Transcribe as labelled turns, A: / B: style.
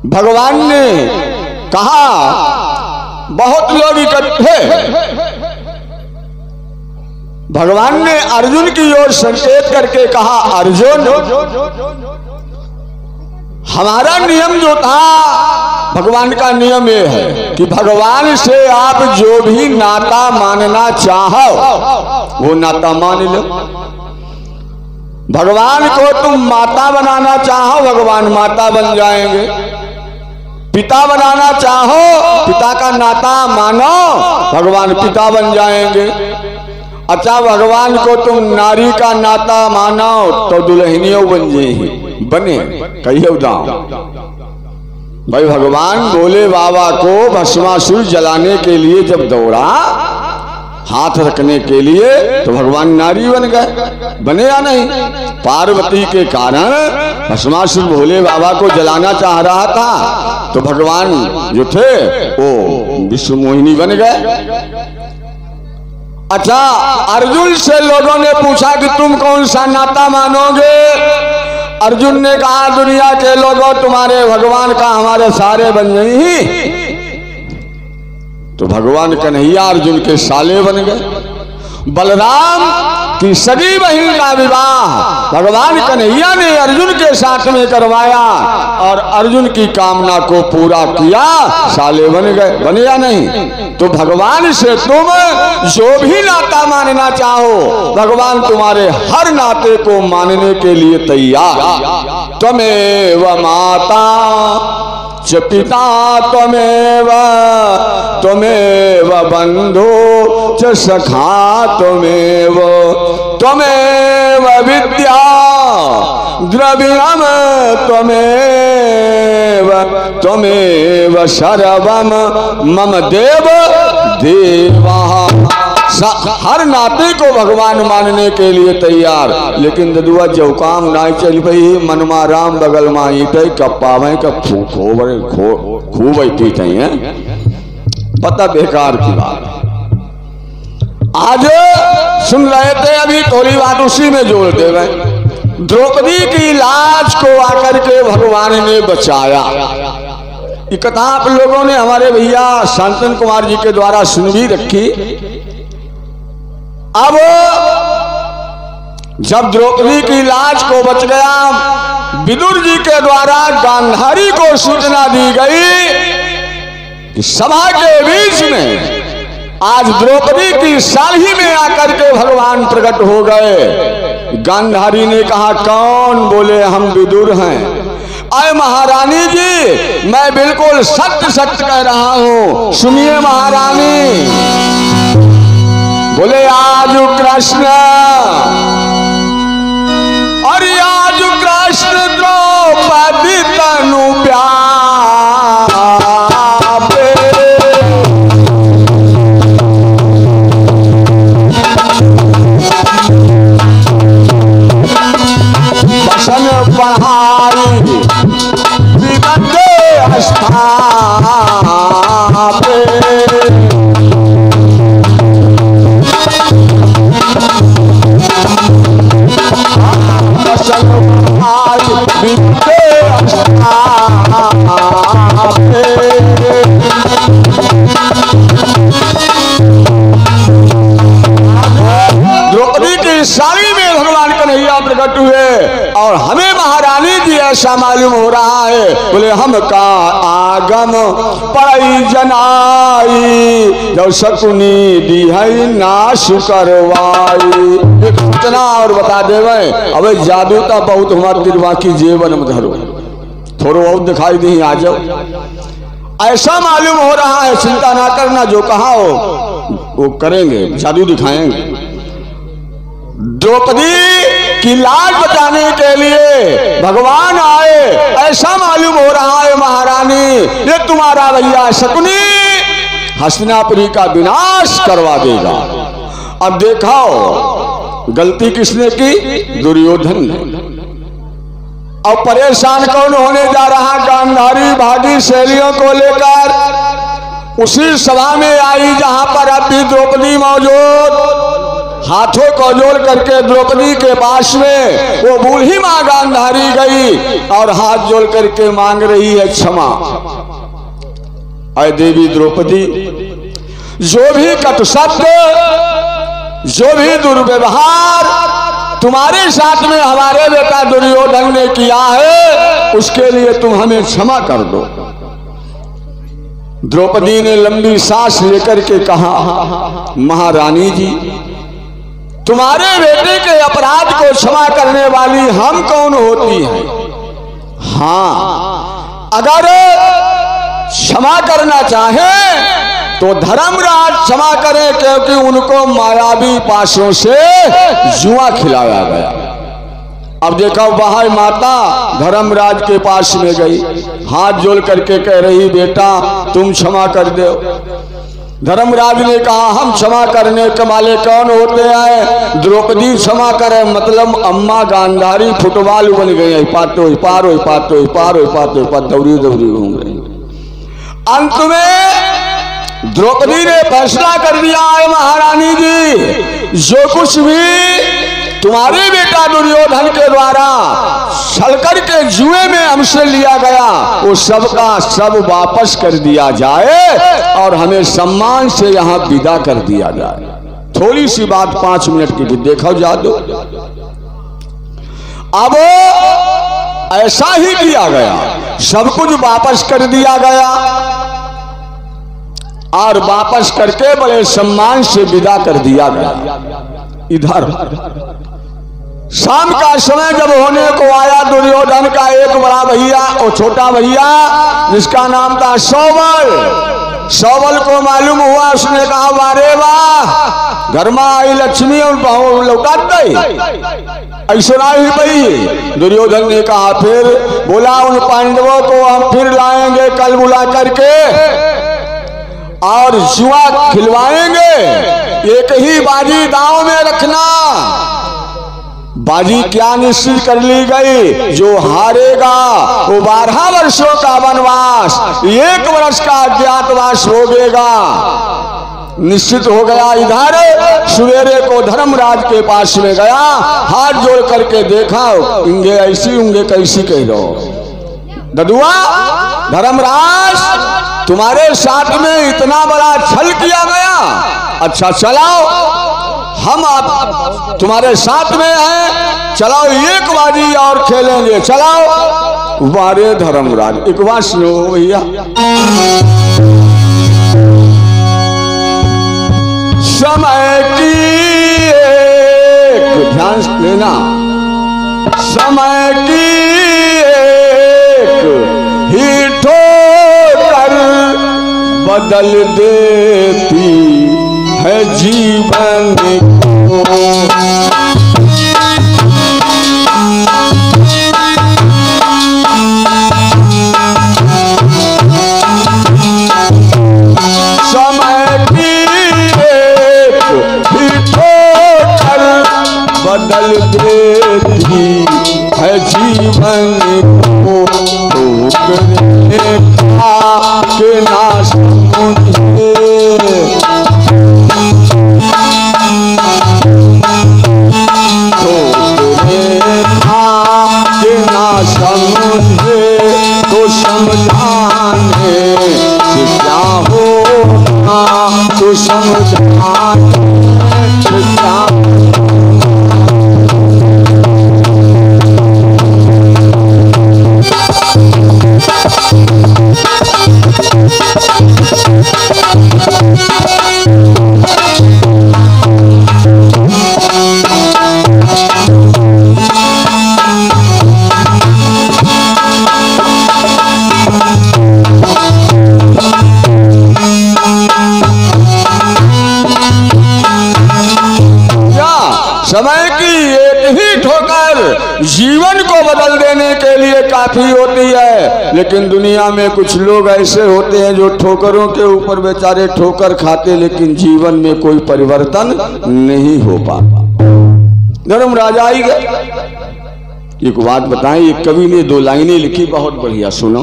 A: भगवान ने कहा, बहुत लोग इकट्ठे, भगवान ने अर्जुन की ओर संकेत करके कहा, अर्जुन हमारा नियम जो था, भगवान का नियम ये है कि भगवान से आप जो भी नाता मानना चाहो वो नाता मान लो। भगवान को तुम माता बनाना चाहो, भगवान माता बन जाएंगे। पिता बनाना चाहो, पिता का नाता मानो, भगवान पिता बन जाएंगे। अच्छा, भगवान को तुम नारी का नाता मानो तो दुल्हनियों बन जाएगी, बने कहिए दाम। भाई भगवान भोले बाबा को भस्मासुर जलाने के लिए जब दौड़ा हाथ रखने के लिए, तो भगवान नारी बन गए, बने या नहीं? पार्वती के कारण भस्मासुर भोले बाबा को जलाना चाह रहा था, तो भगवान जो थे वो विश्व मोहिनी बन गए। अच्छा, अर्जुन से लोगों ने पूछा कि तुम कौन सा नाता मानोगे? अर्जुन ने कहा, दुनिया के लोगों तुम्हारे भगवान का हमारे सारे बन गई। तो भगवान कन्हैया अर्जुन के साले बन गए। बलराम की सगी बहन का विवाह भगवान कन्हैया ने अर्जुन के साथ में करवाया और अर्जुन की कामना को पूरा किया, साले बन गए, बने या नहीं? तो भगवान से तुम जो भी नाता मानना चाहो, भगवान तुम्हारे हर नाते को मानने के लिए तैयार। त्वमेव माता च पिता त्वमेव, त्वमेव बंधु च सखा त्वमेव, त्वमेव विद्या द्रविणम त्वमेव, त्वमेव सर्वम मम देव देवा। हर नाते को भगवान मानने के लिए तैयार। लेकिन ददुआ जो काम ना चल पई, मनमा राम बगल माई पे कपावे का खूब पीते हैं, पता बेकार की बात। आज सुन रहे थे, अभी थोड़ी बात उसी में जोड़ दे गए। द्रौपदी की लाज को आकर के भगवान ने बचाया। ये कथा आप लोगों ने हमारे भैया शांतन कुमार जी के द्वारा सुन भी रखी। अब जब द्रौपदी की लाज को बच गया, विदुर जी के द्वारा गांधारी को सूचना दी गई कि सभा के बीच में आज द्रौपदी की सालही में आकर के भगवान प्रकट हो गए। गांधारी ने कहा, कौन? बोले हम विदुर हैं। अरे महारानी जी, मैं बिल्कुल सत्य सत्य कह रहा हूं, सुनिए महारानी। बोले आज कृष्ण, और आज कृष्ण द्रौपदी तनु बसन पढ़ाई विदग्ध स्थान पे, बसन पढ़ाई विदग्ध स्थान पे। द्रौपदी की साड़ी में भगवान कन्हैया प्रकट हुए और हमें महारानी जी ऐसा मालूम हो रहा है। बोले हम का आगम पड़ई जनाई, जब शकुनी दी है नाश करवाई। एक सूचना और बता देवे, अब जादू तो बहुत हमारे दिलवा की जेवन में धरो, थोड़ा बहुत दिखाई दी आ जाओ, ऐसा मालूम हो रहा है। चिंता ना करना, जो कहा हो वो करेंगे, जादू दिखाएंगे। द्रौपदी की लाज बचाने के लिए भगवान आए, ऐसा मालूम हो रहा है महारानी, ये तुम्हारा भैया शकुनी हस्तिनापुरी का विनाश करवा देगा। अब देखो गलती किसने की? दुर्योधन ने। अब परेशान कौन होने जा रहा? गांधारी भागी शैलियों को लेकर उसी सभा में आई जहां पर अभी द्रौपदी मौजूद। हाथों को जोड़ करके द्रौपदी के पास में वो बूढ़ी मां गांधारी गई और हाथ जोड़ करके मांग रही है क्षमा। अय देवी द्रौपदी, जो भी कटु शब्द, जो भी दुर्व्यवहार तुम्हारे साथ में हमारे बेटा दुर्योधन ने किया है, उसके लिए तुम हमें क्षमा कर दो। द्रौपदी ने लंबी सांस लेकर के कहा, महारानी जी, तुम्हारे बेटे के अपराध को क्षमा करने वाली हम कौन होती हैं? हाँ, अगर क्षमा करना चाहें तो धर्मराज क्षमा करें, क्योंकि उनको मायावी पाशों से जुआ खिलाया गया। अब देखो बाहर माता धर्मराज के पास में गई, हाथ जोड़ करके कह रही, बेटा तुम क्षमा कर दो। धर्मराज ने कहा, हम क्षमा करने के वाले कौन होते हैं? द्रौपदी क्षमा करे मतलब अम्मा गांधारी फुटबॉल बन गई है, पातो पारो पातो पारो पातो पात दौड़ी दौड़ी घूम रही। अंत में द्रौपदी ने फैसला कर दिया है, महारानी जी, जो कुछ भी तुम्हारे बेटा दुर्योधन के द्वारा छलकर के जुए में हमसे लिया गया, वो सब का सब वापस कर दिया जाए और हमें सम्मान से यहाँ विदा कर दिया जाए। थोड़ी सी बात 5 मिनट की, देखो जादू। अब ऐसा ही किया गया, सब कुछ वापस कर दिया गया और वापस करके बड़े सम्मान से विदा कर दिया गया। इधर शाम का समय जब होने को आया, दुर्योधन का एक बड़ा भैया और छोटा भैया जिसका नाम था सौबल, सौबल को मालूम हुआ, उसने कहा, वारे वाह, घर में आई लक्ष्मी और लौटा गई, ऐसा ही भाई। दुर्योधन ने कहा, फिर बोला, उन पांडवों को हम फिर लाएंगे कल बुला करके और जुआ खिलवाएंगे। एक ही बाजी दांव में रखना। बाजी क्या निश्चित कर ली गई? जो हारेगा वो 12 वर्षों का वनवास, 1 वर्ष का अज्ञातवास भोगेगा। निश्चित हो गया। इधर सवेरे को धर्मराज के पास में गया, हाथ जोड़ करके देखा, इंगे ऐसी उंगे कैसी कह दो। ददुआ, धर्मराज तुम्हारे साथ में इतना बड़ा छल किया गया, अच्छा चलाओ, हम आप तुम्हारे साथ में हैं, चलाओ एक बाजी और खेलेंगे, चलाओ। वारे धर्मराज, एक बार सुनो भैया। समय की एक, ध्यान देना, समय की एक ही ठोकर बदल देती है जीवन को। समय की एक ही ठोकर बदल देती है जीवन को। ठोकरे खा के ना समझे, समझे तो समझाने से क्या होगा, तो समझाने से क्या। समय की एक ही ठोकर जीवन को बदल देने के लिए काफी होती है। लेकिन दुनिया में कुछ लोग ऐसे होते हैं जो ठोकरों के ऊपर बेचारे ठोकर खाते, लेकिन जीवन में कोई परिवर्तन नहीं हो पाता। धर्मराज आई गए। एक बात बताएं, एक कवि ने 2 लाइनें लिखी, बहुत बढ़िया, सुनो।